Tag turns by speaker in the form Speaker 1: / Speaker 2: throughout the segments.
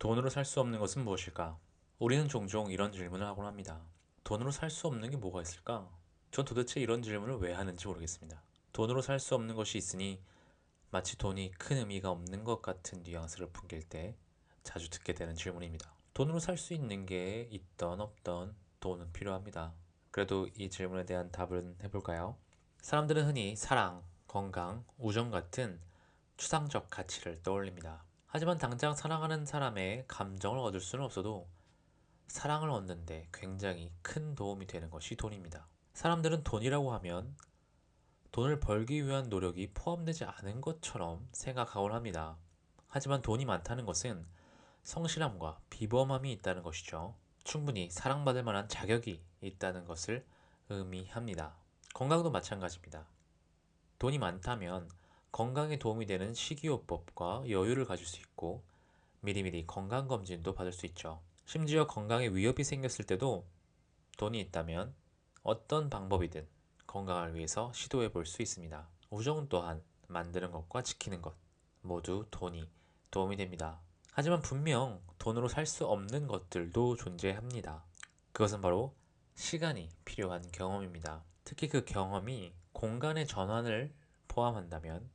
Speaker 1: 돈으로 살 수 없는 것은 무엇일까? 우리는 종종 이런 질문을 하곤 합니다. 돈으로 살 수 없는 게 뭐가 있을까? 전 도대체 이런 질문을 왜 하는지 모르겠습니다. 돈으로 살 수 없는 것이 있으니 마치 돈이 큰 의미가 없는 것 같은 뉘앙스를 풍길 때 자주 듣게 되는 질문입니다. 돈으로 살 수 있는 게 있던 없던 돈은 필요합니다. 그래도 이 질문에 대한 답은 해볼까요? 사람들은 흔히 사랑, 건강, 우정 같은 추상적 가치를 떠올립니다. 하지만 당장 사랑하는 사람의 감정을 얻을 수는 없어도 사랑을 얻는데 굉장히 큰 도움이 되는 것이 돈입니다. 사람들은 돈이라고 하면 돈을 벌기 위한 노력이 포함되지 않은 것처럼 생각하곤 합니다. 하지만 돈이 많다는 것은 성실함과 비범함이 있다는 것이죠. 충분히 사랑받을 만한 자격이 있다는 것을 의미합니다. 건강도 마찬가지입니다. 돈이 많다면 건강에 도움이 되는 식이요법과 여유를 가질 수 있고 미리미리 건강검진도 받을 수 있죠. 심지어 건강에 위협이 생겼을 때도 돈이 있다면 어떤 방법이든 건강을 위해서 시도해 볼 수 있습니다. 우정 또한 만드는 것과 지키는 것 모두 돈이 도움이 됩니다. 하지만 분명 돈으로 살 수 없는 것들도 존재합니다. 그것은 바로 시간이 필요한 경험입니다. 특히 그 경험이 공간의 전환을 포함한다면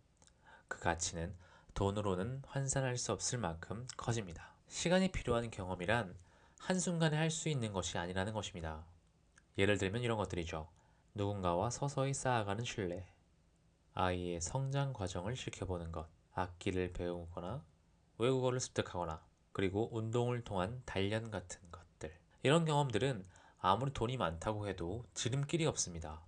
Speaker 1: 그 가치는 돈으로는 환산할 수 없을 만큼 커집니다. 시간이 필요한 경험이란 한순간에 할 수 있는 것이 아니라는 것입니다. 예를 들면 이런 것들이죠. 누군가와 서서히 쌓아가는 신뢰, 아이의 성장 과정을 지켜보는 것, 악기를 배우거나 외국어를 습득하거나 그리고 운동을 통한 단련 같은 것들. 이런 경험들은 아무리 돈이 많다고 해도 지름길이 없습니다.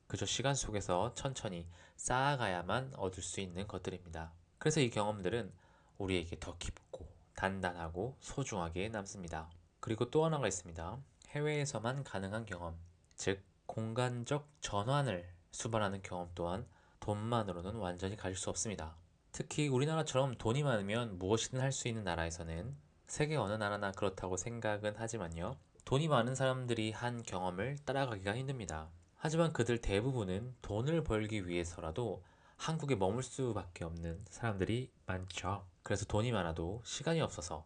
Speaker 1: 그저 시간 속에서 천천히 쌓아가야만 얻을 수 있는 것들입니다. 그래서 이 경험들은 우리에게 더 깊고 단단하고 소중하게 남습니다. 그리고 또 하나가 있습니다. 해외에서만 가능한 경험, 즉 공간적 전환을 수반하는 경험 또한 돈만으로는 완전히 가질 수 없습니다. 특히 우리나라처럼 돈이 많으면 무엇이든 할 수 있는 나라에서는 세계 어느 나라나 그렇다고 생각은 하지만요. 돈이 많은 사람들이 한 경험을 따라가기가 힘듭니다. 하지만 그들 대부분은 돈을 벌기 위해서라도 한국에 머물 수밖에 없는 사람들이 많죠. 그래서 돈이 많아도 시간이 없어서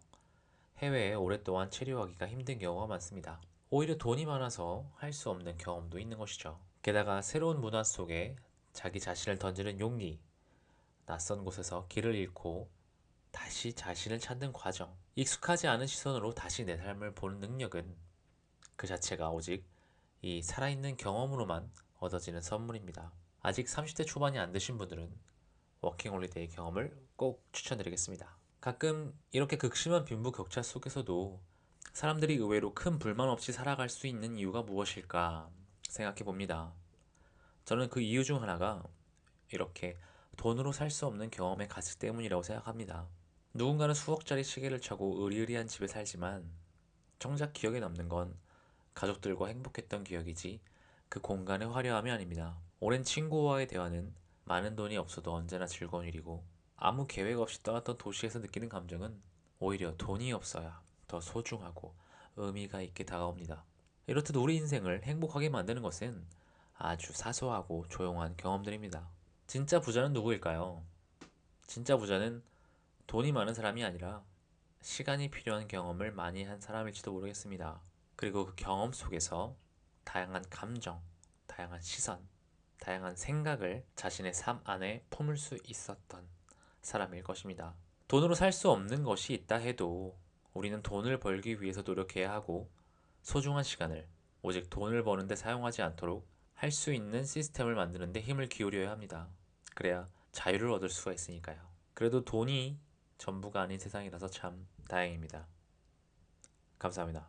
Speaker 1: 해외에 오랫동안 체류하기가 힘든 경우가 많습니다. 오히려 돈이 많아서 할 수 없는 경험도 있는 것이죠. 게다가 새로운 문화 속에 자기 자신을 던지는 용기, 낯선 곳에서 길을 잃고 다시 자신을 찾는 과정, 익숙하지 않은 시선으로 다시 내 삶을 보는 능력은 그 자체가 오직 이 살아있는 경험으로만 얻어지는 선물입니다. 아직 30대 초반이 안 되신 분들은 워킹홀리데이 경험을 꼭 추천드리겠습니다. 가끔 이렇게 극심한 빈부격차 속에서도 사람들이 의외로 큰 불만 없이 살아갈 수 있는 이유가 무엇일까 생각해 봅니다. 저는 그 이유 중 하나가 이렇게 돈으로 살 수 없는 경험의 가치 때문이라고 생각합니다. 누군가는 수억짜리 시계를 차고 으리으리한 집에 살지만 정작 기억에 남는 건 가족들과 행복했던 기억이지 그 공간의 화려함이 아닙니다. 오랜 친구와의 대화는 많은 돈이 없어도 언제나 즐거운 일이고 아무 계획 없이 떠났던 도시에서 느끼는 감정은 오히려 돈이 없어야 더 소중하고 의미가 있게 다가옵니다. 이렇듯 우리 인생을 행복하게 만드는 것은 아주 사소하고 조용한 경험들입니다. 진짜 부자는 누구일까요? 진짜 부자는 돈이 많은 사람이 아니라 시간이 필요한 경험을 많이 한 사람일지도 모르겠습니다. 그리고 그 경험 속에서 다양한 감정, 다양한 시선, 다양한 생각을 자신의 삶 안에 품을 수 있었던 사람일 것입니다. 돈으로 살 수 없는 것이 있다 해도 우리는 돈을 벌기 위해서 노력해야 하고 소중한 시간을 오직 돈을 버는데 사용하지 않도록 할 수 있는 시스템을 만드는데 힘을 기울여야 합니다. 그래야 자유를 얻을 수가 있으니까요. 그래도 돈이 전부가 아닌 세상이라서 참 다행입니다. 감사합니다.